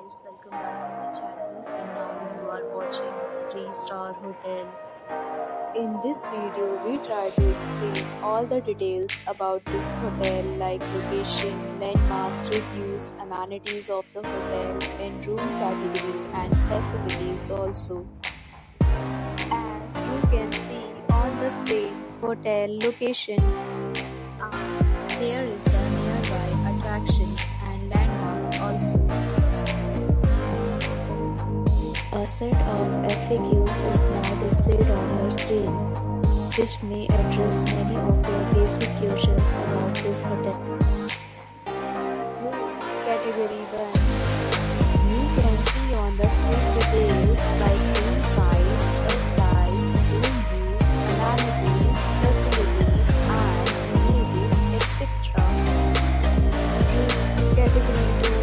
guys, welcome back to my channel and now you are watching a 3-star hotel. In this video, we try to explain all the details about this hotel like location, landmark, reviews, amenities of the hotel and room category and facilities also. As you can see on the screen, hotel location. Here is the nearby attractions and landmark also. A set of FAQs is now displayed on your screen, which may address many of your basic questions about this hotel. Category 1. You can see on the screen details like room size, bed type, room view, amenities, facilities, and images, etc. Category 2.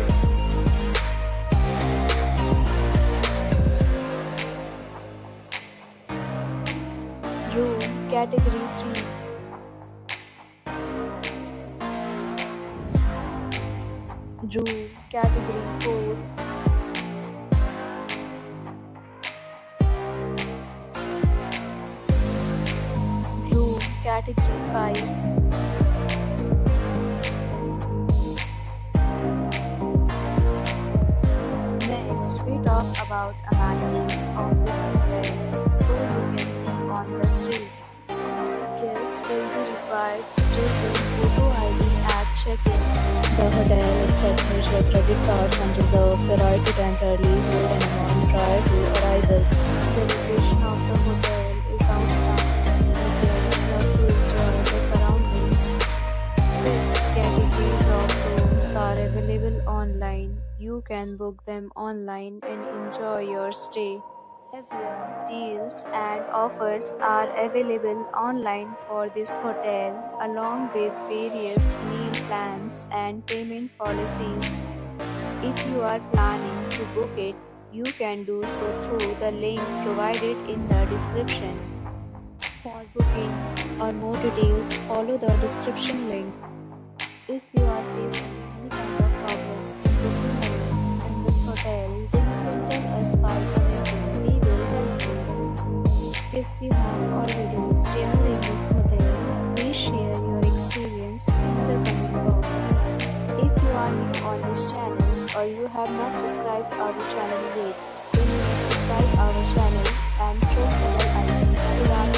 Room Category 3. Room Category 4. Room Category 5. Next, we talk about amenities of this hotel, so you can see on the screen. Guests will be required to present photo ID at check-in. The hotel accepts major credit cards and reserves the right to temporarily hold an amount prior to arrival. The location of the hotel is outstanding. Guests love to enjoy the surroundings. Categories of rooms are available online. You can book them online and enjoy your stay. Everyone deals and offers are available online for this hotel, along with various meal plans and payment policies. If you are planning to book it, you can do so through the link provided in the description. For booking or more details, follow the description link. If you are facing any kind of problem in booking a room in this hotel, then you can tell us by commenting. We will help you. If you have already stayed in this hotel, please share your experience in the comment box. If you are new on this channel or you have not subscribed our channel yet, then please subscribe our channel and press the bell icon so that